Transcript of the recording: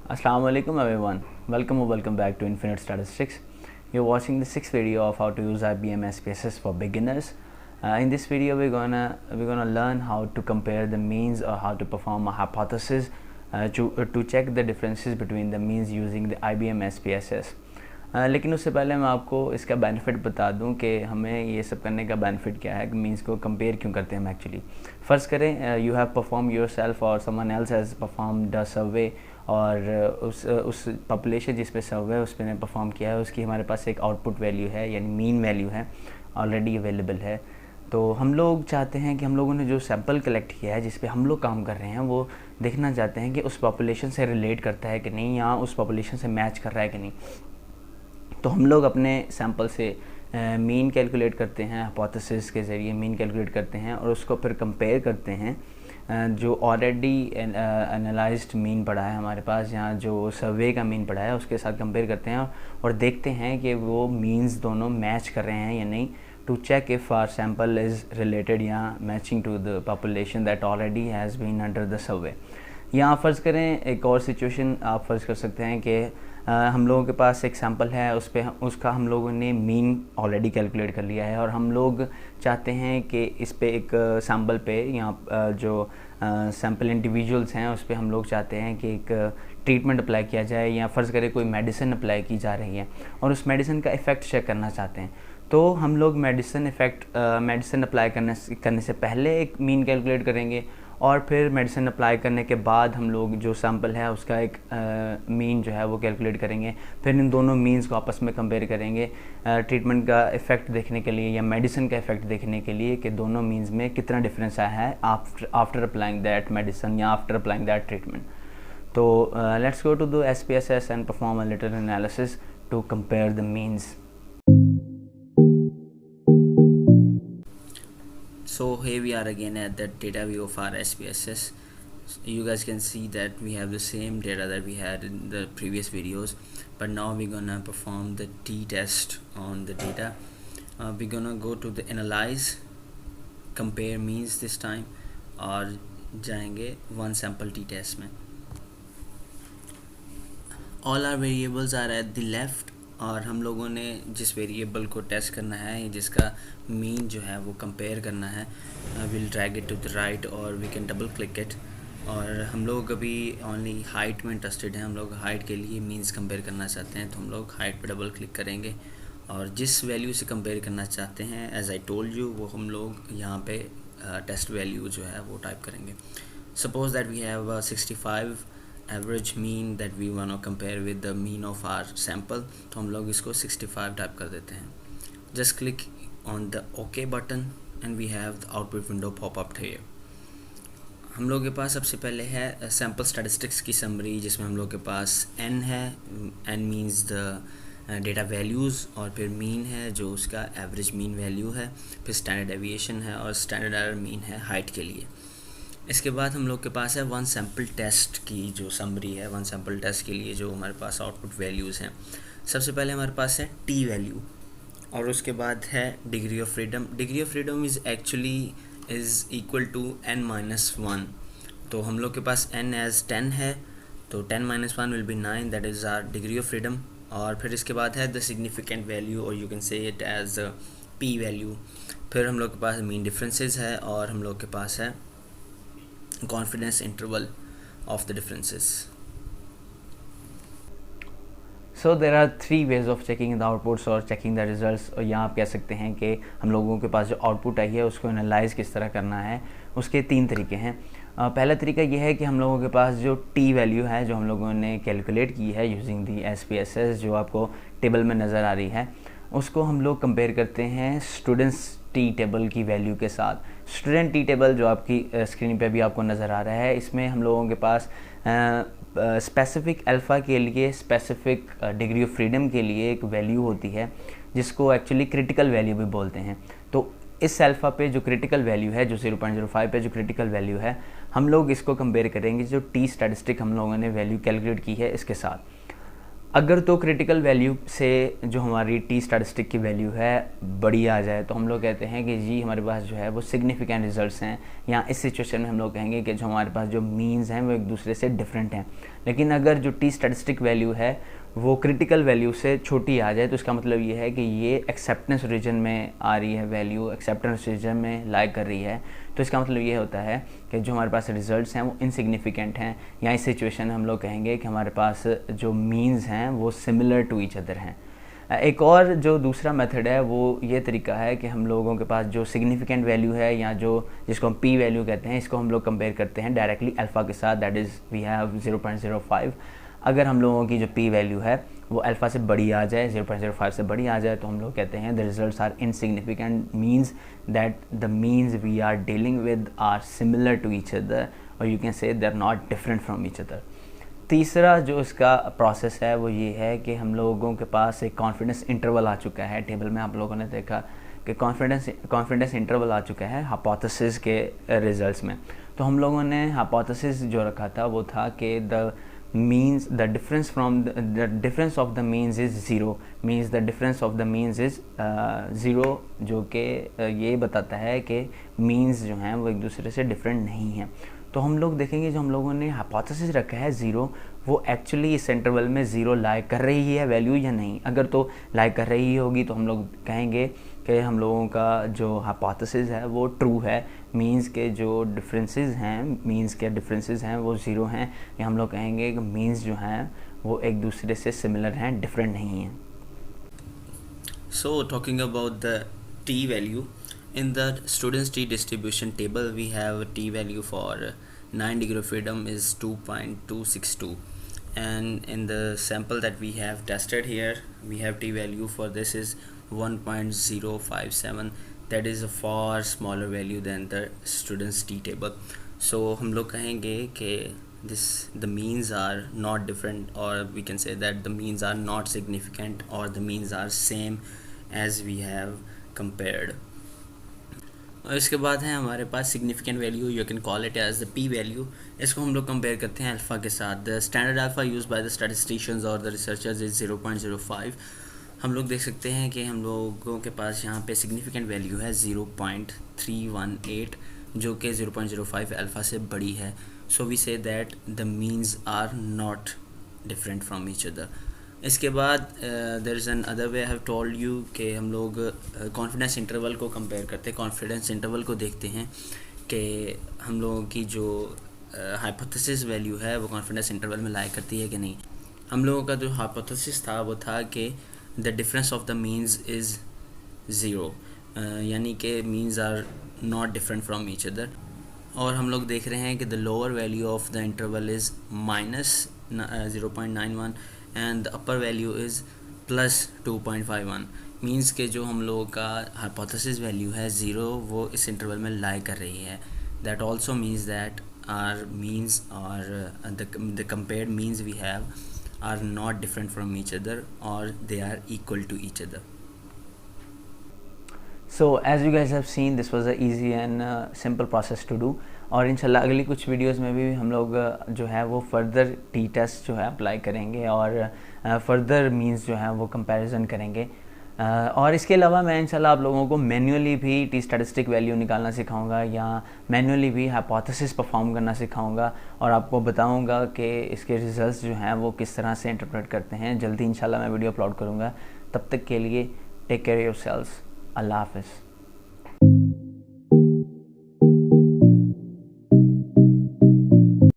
Assalamu alaikum everyone. Welcome back to Infinite Statistics. You're watching the sixth video of how to use IBM SPSS for beginners. In this video, we're gonna learn how to compare the means or how to perform a hypothesis to check the differences between the means using the IBM SPSS. लेकिन उससे पहले मैं आपको इसका benefit बता दूं कि हमें ये सब करने का बेनिफिट क्या है, मींस को कंपेयर क्यों करते हैं हम एक्चुअली. फ़र्ज़ करें you have perform yourself और someone else has perform the survey, और उस पॉपुलेशन जिस पे सर्वे उस पर ने परफॉर्म किया है उसकी हमारे पास एक आउटपुट वैल्यू है, यानी मीन वैल्यू है, ऑलरेडी अवेलेबल है. तो हम लोग चाहते हैं कि हम लोगों ने जो सैम्पल कलेक्ट किया है जिस पे हम लोग काम कर रहे हैं वो देखना चाहते हैं कि उस पॉपुलेशन से रिलेट करता है कि नहीं, या उस पॉपुलेशन से मैच कर रहा है कि नहीं. तो हम लोग अपने सैम्पल से मीन कैलकुलेट करते हैं, हाइपोथेसिस के ज़रिए मीन कैलकुलेट करते हैं और उसको फिर कंपेयर करते हैं जो ऑलरेडी एनालाइज्ड मीन पड़ा है हमारे पास, यहाँ जो सर्वे का मीन पड़ा है उसके साथ कंपेयर करते हैं और देखते हैं कि वो मीन्स दोनों मैच कर रहे हैं या नहीं, to check if our sample is related या matching to the population that already has been under the survey. यहाँ फ़र्ज़ करें एक और सिचुएशन आप फ़र्ज़ कर सकते हैं कि हम लोगों के पास एक सैम्पल है, उसका हम लोगों ने मीन ऑलरेडी कैलकुलेट कर लिया है और हम लोग चाहते हैं कि इस पे एक सैम्पल पे यहाँ जो सैम्पल इंडिविजुअल्स हैं उस पे हम लोग चाहते हैं कि एक ट्रीटमेंट अप्लाई किया जाए, या फ़र्ज़ करें कोई मेडिसिन अप्लाई की जा रही है और उस मेडिसिन का इफ़ेक्ट चेक करना चाहते हैं. तो हम लोग मेडिसिन अप्लाई करने से पहले एक मीन कैलकुलेट करेंगे और फिर मेडिसिन अप्लाई करने के बाद हम लोग जो सैम्पल है उसका एक मीन जो है वो कैलकुलेट करेंगे. फिर इन दोनों मीन्स को आपस में कंपेयर करेंगे ट्रीटमेंट का इफ़ेक्ट देखने के लिए या मेडिसिन का इफ़ेक्ट देखने के लिए कि दोनों मीन्स में कितना डिफरेंस आया है आफ्टर अप्लाइंग दैट मेडिसिन या आफ्टर अप्लाइंग दैट ट्रीटमेंट. तो let's go to the SPSS and perform a little analysis to compare the means. So here we are again at the data view of our SPSS. You guys can see that we have the same data that we had in the previous videos, but now we're gonna perform the t-test on the data. We're gonna go to the analyze, compare means this time, और जाएंगे one sample t-test में. All our variables are at the left, और हम लोगों ने जिस variable को test करना है, जिसका मीन जो है वो कंपेयर करना है, will drag it to the right और we can double click it. और हम लोग अभी ओनली हाइट में इंटरेस्टेड हैं, हम लोग हाइट के लिए मीन्स कंपेयर करना चाहते हैं, तो हम लोग हाइट पे डबल क्लिक करेंगे और जिस वैल्यू से कंपेयर करना चाहते हैं, एज आई टोल्ड यू, वो हम लोग यहाँ पे टेस्ट वैल्यू जो है वो टाइप करेंगे. Suppose that we have 65 average mean that we want to compare with the mean of our sample, तो हम लोग इसको 65 टाइप कर देते हैं. Just click on the okay button and we have the output window pop up here. हम लोग के पास सबसे पहले है सैम्पल स्टैटिस्टिक्स की समरी, जिसमें हम लोग के पास n है, n means the data values, और फिर मीन है जो उसका एवरेज मीन वैल्यू है, फिर स्टैंडर्ड डेविएशन है और स्टैंडर्ड एरर मीन है हाइट के लिए. इसके बाद हम लोग के पास है वन सैम्पल टेस्ट की जो समरी है. वन सैम्पल टेस्ट के लिए जो हमारे पास आउटपुट वैल्यूज़ हैं, सबसे पहले हमारे पास है टी वैल्यू और उसके बाद है degree of freedom. Degree of freedom is equal to n-1. तो हम लोग के पास n एज 10 है, तो 10-1 will be 9, that is our degree of freedom. और फिर इसके बाद है द सिग्निफिकेंट वैल्यू, और you can say it as p value. फिर हम लोग के पास मीन डिफरेंसेस है और हम लोग के पास है confidence interval of the differences. So there are three ways of checking the outputs or checking the results. और यहाँ आप कह सकते हैं कि हम लोगों के पास जो आउटपुट आई है उसको एनालाइज किस तरह करना है. उसके तीन तरीके हैं. पहला तरीका ये है कि हम लोगों के पास जो टी वैल्यू है जो हम लोगों ने कैलकुलेट की है यूजिंग दी SPSS, जो आपको टेबल में नज़र आ रही है, उसको हम लोग कंपेयर करते हैं स्टूडेंट्स टी टेबल की वैल्यू के साथ. स्टूडेंट टी टेबल जो आपकी स्क्रीन पे भी आपको नज़र आ रहा है, इसमें हम लोगों के पास स्पेसिफ़िक अल्फ़ा के लिए, स्पेसिफ़िक डिग्री ऑफ फ्रीडम के लिए एक वैल्यू होती है जिसको एक्चुअली क्रिटिकल वैल्यू भी बोलते हैं. तो इस अल्फ़ा पे जो क्रिटिकल वैल्यू है, जो 0.05 पे जो क्रिटिकल वैल्यू है, हम लोग इसको कंपेयर करेंगे जो टी स्टैटिस्टिक हम लोगों ने वैल्यू कैलकुलेट की है इसके साथ. अगर तो क्रिटिकल वैल्यू से जो हमारी टी स्टैटिस्टिक की वैल्यू है बड़ी आ जाए तो हम लोग कहते हैं कि जी हमारे पास जो है वो सिग्निफिकेंट रिजल्ट्स हैं, या इस सिचुएशन में हम लोग कहेंगे कि जो हमारे पास जो मीन्स हैं वो एक दूसरे से डिफरेंट हैं। लेकिन अगर जो टी स्टैटिस्टिक वैल्यू है वो क्रिटिकल वैल्यू से छोटी आ जाए तो इसका मतलब ये है कि ये एक्सेप्टेंस रीजन में आ रही है, वैल्यू एक्सेप्टेंस रीजन में लाई कर रही है। तो इसका मतलब ये होता है कि जो हमारे पास रिजल्ट्स हैं वो इनसिग्निफिकेंट हैं, या इस सिचुएशन में हम लोग कहेंगे कि हमारे पास जो मीन्स हैं वो सिमिलर टू ईच अदर हैं। एक और जो दूसरा मेथड है वो ये तरीका है कि हम लोगों के पास जो सिग्निफिकेंट वैल्यू है या जो जिसको हम पी वैल्यू कहते हैं, इसको हम लोग कंपेयर करते हैं डायरेक्टली अल्फ़ा के साथ, दैट इज़ वी हैव 0.05। अगर हम लोगों की जो पी वैल्यू है वो अल्फ़ा से बड़ी आ जाए, 0.05 से बड़ी आ जाए, तो हम लोग कहते हैं the results are insignificant, means that the means we are dealing with are similar to each other, और you can say they are not different from each other. तीसरा जो इसका प्रोसेस है वो ये है कि हम लोगों के पास एक कॉन्फिडेंस इंटरवल आ चुका है। टेबल में आप लोगों ने देखा कि कॉन्फिडेंस इंटरवल आ चुका है हाइपोथेसिस के रिजल्ट्स में। तो हम लोगों ने हाइपोथेसिस जो रखा था वो था कि the means the difference from the difference of the means is 0, means the difference of the means is 0, जो कि ये बताता है कि means जो हैं वो एक दूसरे से डिफरेंट नहीं हैं। तो हम लोग देखेंगे जो हम लोगों ने हाइपोथेसिस रखा है 0, वो एक्चुअली इस इंटरवल में 0 लाई कर रही है वैल्यू या नहीं। अगर तो लाई कर रही होगी तो हम लोग कहेंगे कि हम लोगों का जो हाइपोथेसिस है वो ट्रू है, मीन्स के जो डिफरेंसेस हैं, मीन्स के डिफरेंसेस हैं वो 0 हैं, या हम लोग कहेंगे कि मीन्स जो हैं वो एक दूसरे से सिमिलर हैं, डिफरेंट नहीं हैं। So talking about the t value, in the students t distribution table we have a t value for 9 degree of freedom is 2.262, and in the sample that we have tested here we have t value for this is 1.057, that is a far smaller value than the students t table. So हम लोग कहेंगे कि the means are not different, or we can say that the means are not significant, or the means are same as we have compared. और इसके बाद है हमारे पास significant value, you can call it as the p value. इसको हम लोग compare करते हैं अल्फ़ा के साथ। The standard alpha use by the statisticians और द रिसर्चर्स इज 0.05। हम लोग देख सकते हैं कि हम लोगों के पास यहाँ पे सिग्निफिकेंट वैल्यू है 0.318, जो कि 0.05 अल्फ़ा से बड़ी है। So we say that the means are not different from each other. इसके बाद there is an other way I have told you कि हम लोग कॉन्फिडेंस इंटरवल को कंपेयर करते हैं। कॉन्फिडेंस इंटरवल को देखते हैं कि हम लोगों की जो हाइपोथेसिस वैल्यू है वो कॉन्फिडेंस इंटरवल में लाई करती है कि नहीं। हम लोगों का जो हाइपोथेसिस था वो था कि the difference of the means is 0, यानी कि means are not different from each other. और हम लोग देख रहे हैं कि the lower value of the interval is -0.91 and the upper value is +2.51, means के जो हम लोगों का हाइपोथेसिस वैल्यू है 0 वो इस इंटरवल में लाई कर रही है। That also means that our means और the compared means we have are not different from each other, or they are equal to each other. So as you guys have seen, this was a easy and simple process to do, और इंशाल्लाह अगली कुछ videos में भी हम लोग जो है वो फर्दर टी टेस्ट जो है अप्लाई करेंगे और फर्दर मीन्स जो है वो कंपैरिजन करेंगे। और इसके अलावा मैं इंशाल्लाह आप लोगों को मैन्युअली भी टी स्टैटिस्टिक वैल्यू निकालना सिखाऊंगा, या मैन्युअली भी हाइपोथेसिस परफॉर्म करना सिखाऊंगा, और आपको बताऊंगा कि इसके रिजल्ट्स जो हैं वो किस तरह से इंटरप्रेट करते हैं। जल्दी इंशाल्लाह मैं वीडियो अपलोड करूंगा। तब तक के लिए टेक केयर योरसेल्व्स। अल्लाह हाफ़िज़।